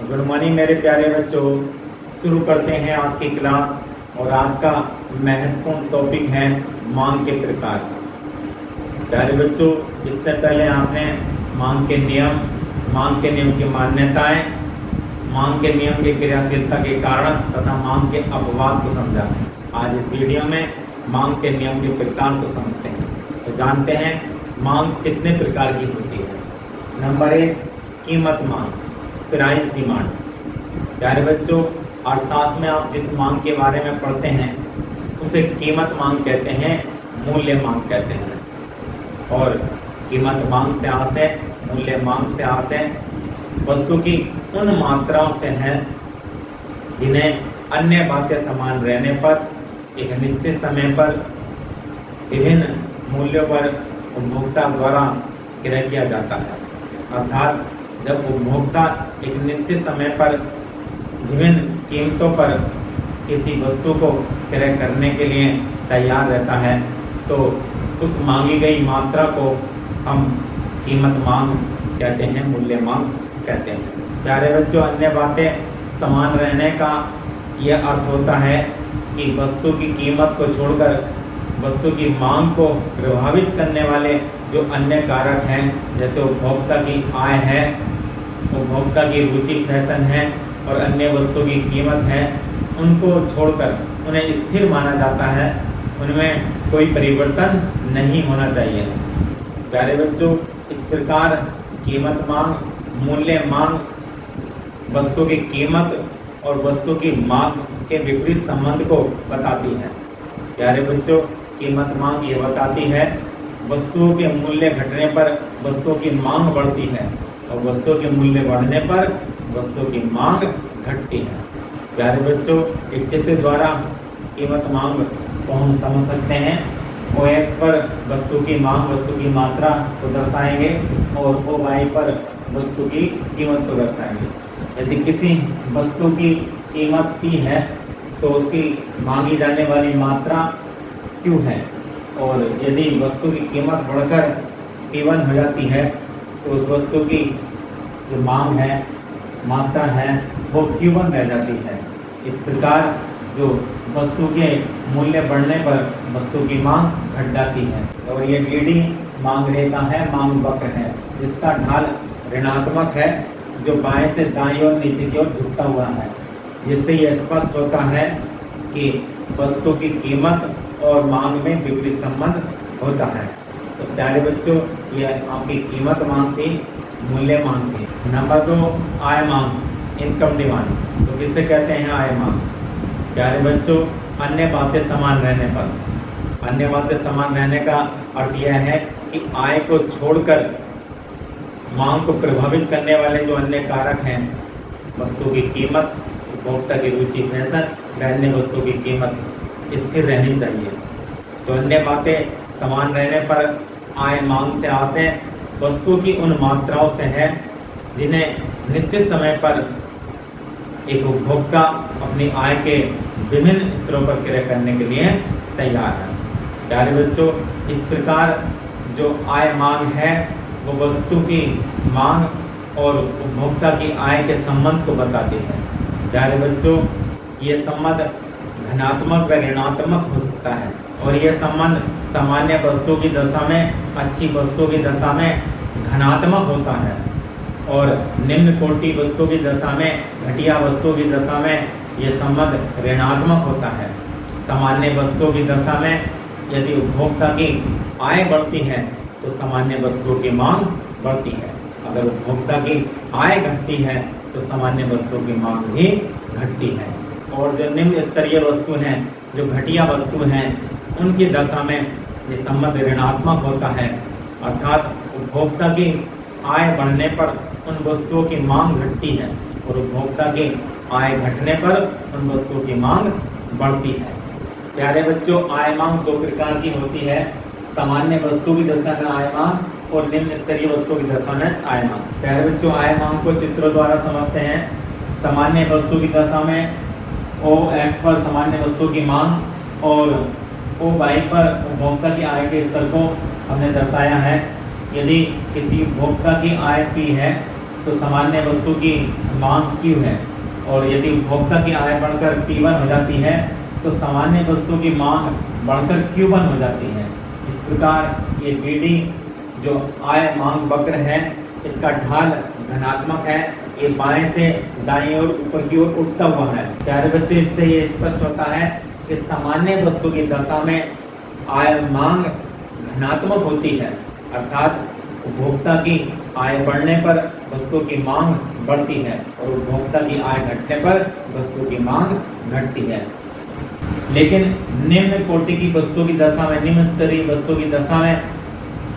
Good morning मेरे प्यारे बच्चों। शुरू करते हैं आज की क्लास और आज का महत्वपूर्ण टॉपिक है मांग के प्रकार। प्यारे बच्चों, इससे पहले आपने मांग के नियम की मान्यताएं, मांग के नियम की क्रियाशीलता के कारण तथा मांग के अपवाद को समझा है। आज इस वीडियो में मांग के नियम के प्रकार को समझते हैं। तो जानते हैं मांग कितने प्रकार की होती है। नंबर 1, कीमत मांग, प्राइस डिमांड। प्यारे बच्चों, अर्थशास्त्र में आप जिस मांग के बारे में पढ़ते हैं उसे कीमत मांग कहते हैं, मूल्य मांग कहते हैं। और कीमत मांग से आशय, मूल्य मांग से आशय वस्तु की उन मात्राओं से है जिन्हें अन्य बातें समान रहने पर एक निश्चित समय पर विभिन्न मूल्यों पर उपभोक्ता द्वारा क्रय किया जाता है। अर्थात जब उपभोक्ता एक निश्चित समय पर विभिन्न कीमतों पर किसी वस्तु को क्रय करने के लिए तैयार रहता है तो उस मांगी गई मात्रा को हम कीमत मांग कहते हैं, मूल्य मांग कहते हैं। प्यारे बच्चों, अन्य बातें समान रहने का यह अर्थ होता है कि वस्तु की कीमत को छोड़कर वस्तु की मांग को प्रभावित करने वाले जो अन्य कारक हैं, जैसे उपभोक्ता की आय है, उपभोक्ता की रुचि फैशन है और अन्य वस्तु की कीमत है, उनको छोड़कर उन्हें स्थिर माना जाता है, उनमें कोई परिवर्तन नहीं होना चाहिए। प्यारे बच्चों, इस प्रकार कीमत मांग, मूल्य मांग वस्तु की कीमत और वस्तु की मांग के विपरीत संबंध को बताती है। प्यारे बच्चों, कीमत मांग ये बताती है वस्तुओं के मूल्य घटने पर वस्तुओं की मांग बढ़ती है और वस्तुओं के मूल्य बढ़ने पर वस्तुओं की मांग घटती है। प्यारे बच्चों, एक चित्र द्वारा कीमत मांग को हम समझ सकते हैं। OX पर वस्तु की मांग, वस्तु की मात्रा को दर्शाएंगे और OY पर वस्तु की कीमत को दर्शाएंगे। यदि किसी वस्तु की कीमत P है तो उसकी मांगी जाने वाली मात्रा Q है, और यदि वस्तु की कीमत बढ़कर P1 हो जाती है तो उस वस्तु की जो मांग है, मात्रा है, वो Q1 रह जाती है। इस प्रकार जो वस्तु के मूल्य बढ़ने पर वस्तु की मांग घट जाती है। और ये टेढ़ी मांग रेखा है, मांग वक्र है, जिसका ढाल ऋणात्मक है, जो बाएं से दाईं और नीचे की ओर झुकता हुआ है, जिससे यह स्पष्ट होता है कि वस्तु की कीमत और मांग में विपरीत संबंध होता है। तो प्यारे बच्चों, यह आपकी कीमत मांग थी, मूल्य मांग थी। नंबर 2, आय मांग, इनकम डिमांड। तो किसे कहते हैं आय मांग? प्यारे बच्चों, अन्य बातें समान रहने पर, अन्य बातें समान रहने का अर्थ यह है कि आय को छोड़कर मांग को प्रभावित करने वाले जो अन्य कारक हैं, वस्तु की कीमत, उपभोक्ता की रुचि फैशन, अन्य वस्तु की कीमत स्थिर रहनी चाहिए। तो अन्य बातें समान रहने पर आय मांग से आशय वस्तु की उन मात्राओं से है जिन्हें निश्चित समय पर एक उपभोक्ता अपनी आय के विभिन्न स्तरों पर क्रय करने के लिए तैयार है। प्यारे बच्चों, इस प्रकार जो आय मांग है वो वस्तु की मांग और उपभोक्ता की आय के संबंध को बताती है। प्यारे बच्चों, ये संबंध धनात्मक व ऋणात्मक हो सकता है और यह संबंध सामान्य वस्तु की दशा में, अच्छी वस्तु की दशा में धनात्मक होता है और निम्न कोटि वस्तु की दशा में, घटिया वस्तु की दशा में यह संबंध ऋणात्मक होता है। सामान्य वस्तु की दशा में यदि उपभोक्ता की आय बढ़ती है तो सामान्य वस्तुओं की मांग बढ़ती है। अगर उपभोक्ता की आय घटती है तो सामान्य वस्तुओं की मांग भी घटती है। और जो निम्न स्तरीय वस्तु हैं, जो घटिया वस्तु हैं, उनकी दशा में ये संबंध ऋणात्मक होता है। अर्थात उपभोक्ता की आय बढ़ने पर उन वस्तुओं की मांग घटती है और उपभोक्ता की आय घटने पर उन वस्तुओं की मांग बढ़ती है। प्यारे बच्चों, आय मांग 2 प्रकार की होती है, सामान्य वस्तु की दशा में आय मांग और निम्न स्तरीय वस्तु की दशा में आय मांग। प्यारे बच्चों, आय मांग को चित्रों द्वारा समझते हैं। सामान्य वस्तु की दशा में OX पर सामान्य वस्तु की मांग और OY पर उपभोक्ता की आय के स्तर को हमने दर्शाया है। यदि किसी उपभोक्ता की आय P है तो सामान्य वस्तु की मांग Q है, और यदि उपभोक्ता की आय बढ़कर P1 हो जाती है तो सामान्य वस्तु की मांग बढ़कर Q1 हो जाती है। इस प्रकार ये DD जो आय मांग वक्र है, इसका ढाल धनात्मक है, ये बाएं से दाएं और ऊपर की ओर उठता हुआ है। प्यारे बच्चे, इससे ये स्पष्ट होता है कि सामान्य वस्तु की दशा में आय मांग धनात्मक होती है, अर्थात उपभोक्ता की आय बढ़ने पर वस्तु की मांग बढ़ती है और उपभोक्ता की आय घटने पर वस्तु की मांग घटती है। लेकिन निम्न कोटि की वस्तु की दशा में, निम्न स्तरीय वस्तु की दशा में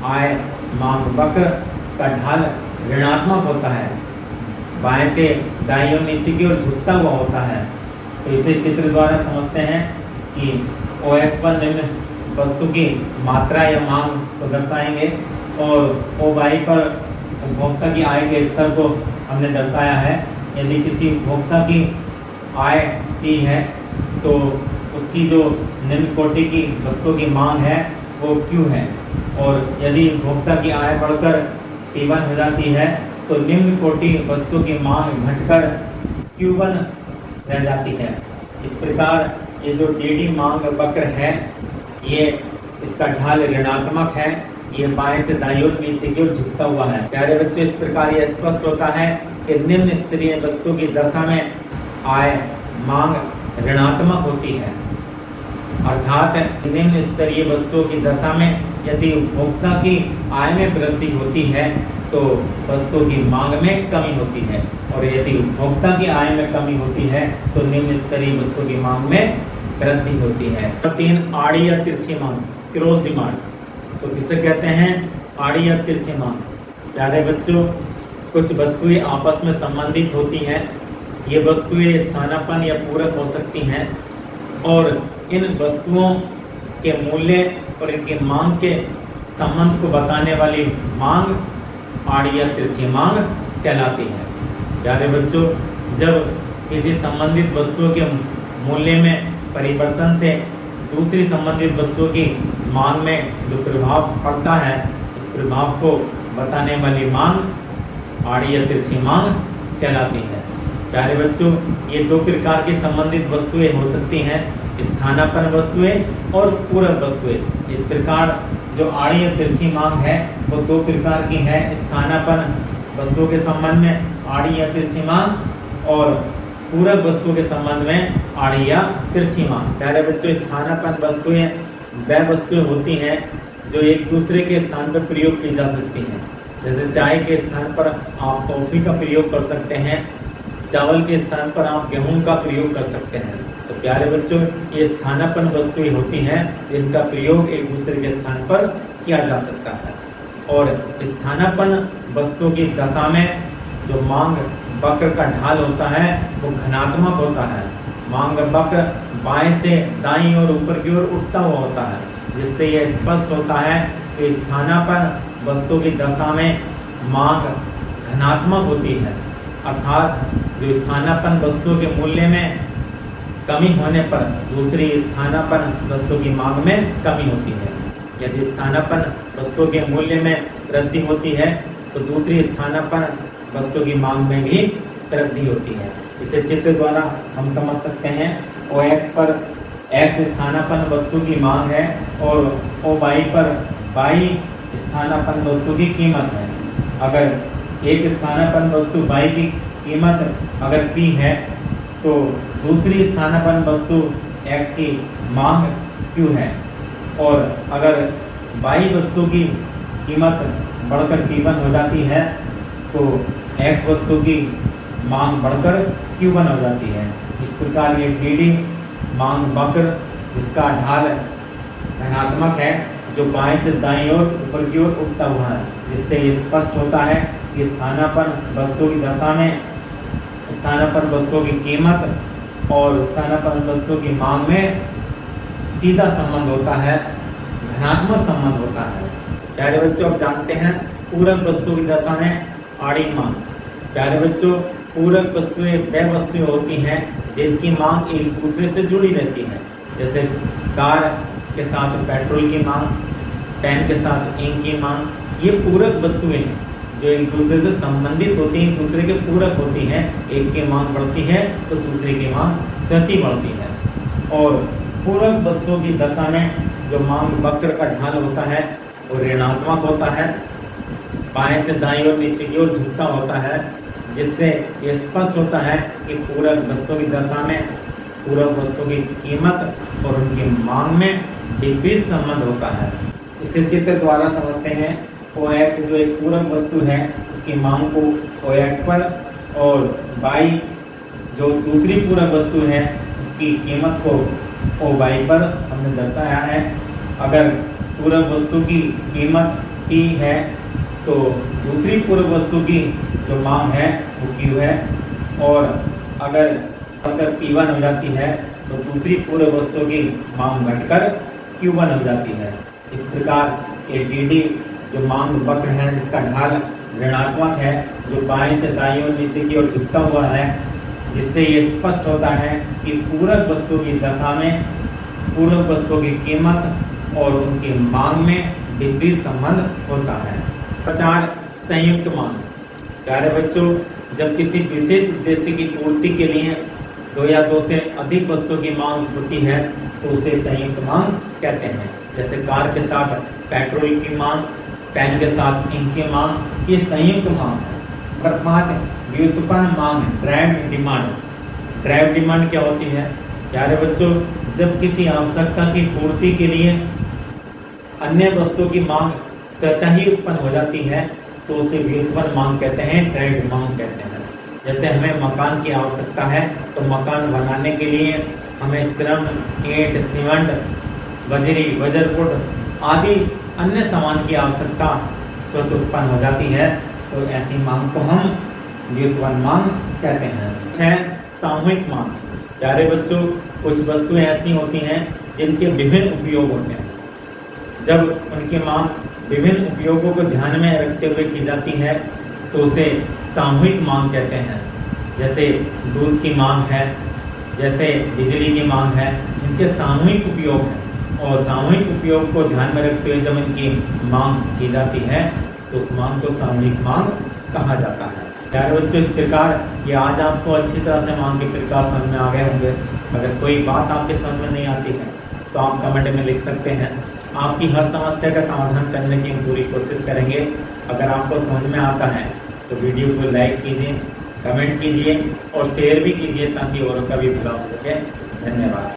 आय मांग वक्र का ढाल ऋणात्मक होता है, बाएं से दाईं और नीचे की ओर झुकता हुआ होता है। तो इसे चित्र द्वारा समझते हैं कि OX1 निम्न वस्तु की मात्रा या मांग को दर्शाएंगे और OY पर उपभोक्ता की आय के स्तर को हमने दर्शाया है। यदि किसी उपभोक्ता की आय P है तो उसकी जो निम्न कोटि की वस्तु की मांग है वो Q है, और यदि उपभोक्ता की आय बढ़कर P1 हो जाती है तो निम्न कोटि वस्तु की मांग घटकर Q1 रह जाती है। इस प्रकार ये जो DD मांग वक्र है, ये इसका ढाल ऋणात्मक है, ये बाएं से दाईं ओर नीचे की ओर झुकता हुआ है। प्यारे बच्चों, इस प्रकार यह स्पष्ट होता है कि निम्न स्तरीय वस्तु की दशा में आय मांग ऋणात्मक होती है, अर्थात निम्न स्तरीय वस्तुओं की दशा में यदि उपभोक्ता की आय में वृद्धि होती है तो वस्तु की मांग में कमी होती है, और यदि उपभोक्ता की आय में कमी होती है तो निम्न स्तरीय वस्तु की मांग में वृद्धि होती है। 3 आड़ी या तिरछी मांग, क्रॉस डिमांड। तो किसे कहते हैं? आड़ी या तिरछी मांग। प्यारे बच्चों, कुछ वस्तुएं आपस में संबंधित होती हैं। ये वस्तुएं स्थानापन्न या पूरक हो सकती हैं, और इन वस्तुओं के मूल्य और इनके मांग के संबंध को बताने वाली मांग आड़ी या तिरछी मांग कहलाती है। प्यारे बच्चों, जब किसी संबंधित वस्तुओं के मूल्य में परिवर्तन से दूसरी संबंधित वस्तुओं की मांग में जो प्रभाव पड़ता है, उस प्रभाव को बताने वाली मांग आड़ी या तिरछी मांग कहलाती है। प्यारे बच्चों, ये 2 प्रकार की संबंधित वस्तुएं हो सकती हैं, स्थानापन्न वस्तुएं और पूरक वस्तुएं। इस प्रकार जो आड़ी या तिरछी मांग है वो 2 प्रकार की है, स्थानापन्न वस्तुओं के संबंध में आड़ी या तिरछी मांग, और पूरक वस्तु के संबंध में आड़ी या तिरछी मांग। प्यारे बच्चों, स्थानापन्न वस्तुएं वह वस्तुएं होती हैं जो एक दूसरे के स्थान पर प्रयोग की जा सकती हैं। जैसे चाय के स्थान पर आप कॉफी का प्रयोग कर सकते हैं, चावल के स्थान पर आप गेहूं का प्रयोग कर सकते हैं। तो प्यारे बच्चों, ये स्थानापन्न वस्तुएं होती हैं जिनका प्रयोग एक दूसरे के स्थान पर किया जा सकता है। और स्थानापन्न वस्तुओं की दशा में जो मांग वक्र का ढाल होता है वो धनात्मक होता है। मांग वक्र बाएं से दाईं और ऊपर की ओर उठता हुआ होता है, जिससे यह स्पष्ट होता है कि स्थानापन्न वस्तु की दशा में मांग धनात्मक होती है, अर्थात जो स्थानापन्न वस्तु के मूल्य में कमी होने पर दूसरी स्थानापन्न वस्तु की मांग में कमी होती है। यदि स्थानापन्न वस्तु के मूल्य में वृद्धि होती है तो दूसरी स्थानापन्न वस्तु की मांग में भी वृद्धि होती है। इसे चित्र द्वारा हम समझ सकते हैं। OX पर X स्थानापन्न वस्तु की मांग है और OY पर Y स्थानापन्न वस्तु की कीमत है। अगर एक स्थानापन्न वस्तु Y की कीमत अगर P है तो दूसरी स्थानापन्न वस्तु X की मांग Q है, और अगर Y वस्तु की कीमत बढ़कर P1 हो जाती है तो X वस्तु की मांग बढ़कर Q1 हो जाती है। इस प्रकार ये DD मांग वक्र, इसका ढाल धनात्मक है जो बाएं से दाईं ओर ऊपर की ओर उठता हुआ है, जिससे ये स्पष्ट होता है कि स्थानापन्न वस्तु की दशा में स्थानापन्न वस्तुओं की कीमत और स्थानापन्न वस्तु की मांग में सीधा संबंध होता है, धनात्मक संबंध होता है। प्यारे बच्चों, आप जानते हैं पूरक वस्तु की दशा में आड़ी मांग। प्यारे बच्चों, पूरक वस्तुएं वह वस्तुएं होती हैं जिनकी मांग एक दूसरे से जुड़ी रहती है। जैसे कार के साथ पेट्रोल की मांग, पेन के साथ इंक की मांग, ये पूरक वस्तुएं हैं जो एक दूसरे से संबंधित होती हैं, एक दूसरे के पूरक होती हैं। एक की मांग बढ़ती है तो दूसरे की मांग स्वतः बढ़ती है। और पूरक वस्तुओं की दशा में जो मांग वक्र का ढाल होता है वो ऋणात्मक होता है, बाएं से दाईं और नीचे की ओर झुकता होता है, जिससे ये स्पष्ट होता है कि पूरक वस्तुओं की दशा में पूरक वस्तुओं की कीमत और उनकी मांग में विपरीत संबंध होता है। इसे चित्र द्वारा समझते हैं। OX जो एक पूरक वस्तु है उसकी मांग को OX पर और Y जो दूसरी पूरक वस्तु है उसकी कीमत को OY पर हमने दर्शाया है। अगर पूरक वस्तु की कीमत P है तो दूसरी पूरक वस्तु की जो मांग है वो Q है, और अगर P1 हो जाती है तो दूसरी पूरक वस्तु की मांग घटकर Q1 हो जाती है। इस प्रकार ADD जो मांग वक्र है जिसका ढाल ऋणात्मक है, जो बाएं से दाईं और नीचे की ओर झुकता हुआ है, जिससे ये स्पष्ट होता है कि पूरक वस्तु की दशा में पूरक वस्तु की कीमत और उनकी मांग में विपरीत संबंध होता है। प्रचार संयुक्त मांग। प्यारे बच्चों, जब किसी विशेष उद्देश्य की पूर्ति के लिए दो या दो से अधिक वस्तुओं की मांग होती है तो उसे संयुक्त मांग कहते हैं। जैसे कार के साथ पेट्रोल की मांग, पेन के साथ इंक की मांग, ये संयुक्त मांग है। नंबर 5 व्युत्पन्न मांग, ड्राइव्ड डिमांड। ड्राइव्ड डिमांड क्या होती है? प्यारे बच्चों, जब किसी आवश्यकता की पूर्ति के लिए अन्य वस्तुओं की मांग स्वतः ही उत्पन्न हो जाती है तो उसे व्युत्पन्न मांग कहते हैं, ड्राइव्ड मांग कहते हैं। जैसे हमें मकान की आवश्यकता है तो मकान बनाने के लिए हमें श्रम, ईंट, सीमेंट, बजरी, वज्रपुट आदि अन्य सामान की आवश्यकता स्वतः उत्पन्न हो जाती है, तो ऐसी मांग को हम व्युत्पन्न मांग कहते हैं। 6 सामूहिक मांग। प्यारे बच्चों, कुछ वस्तुएं ऐसी होती हैं जिनके विभिन्न उपयोग होते हैं। जब उनकी मांग विभिन्न उपयोगों को ध्यान में रखते हुए की जाती है तो उसे सामूहिक मांग कहते हैं। जैसे दूध की मांग है, जैसे बिजली की मांग है, इनके सामूहिक उपयोग हैं, और सामूहिक उपयोग को ध्यान में रखते हुए जब इनकी मांग की जाती है तो उस मांग को सामूहिक मांग कहा जाता है। प्यारे बच्चों, इस प्रकार ये आज आपको अच्छी तरह से मांग के प्रकार समझ में आ गए होंगे। अगर कोई बात आपके समझ में नहीं आती है तो आप कमेंट में लिख सकते हैं। आपकी हर समस्या का समाधान करने की हम पूरी कोशिश करेंगे। अगर आपको समझ में आता है तो वीडियो को लाइक कीजिए, कमेंट कीजिए और शेयर भी कीजिए ताकि औरों का भी भला हो सके। धन्यवाद।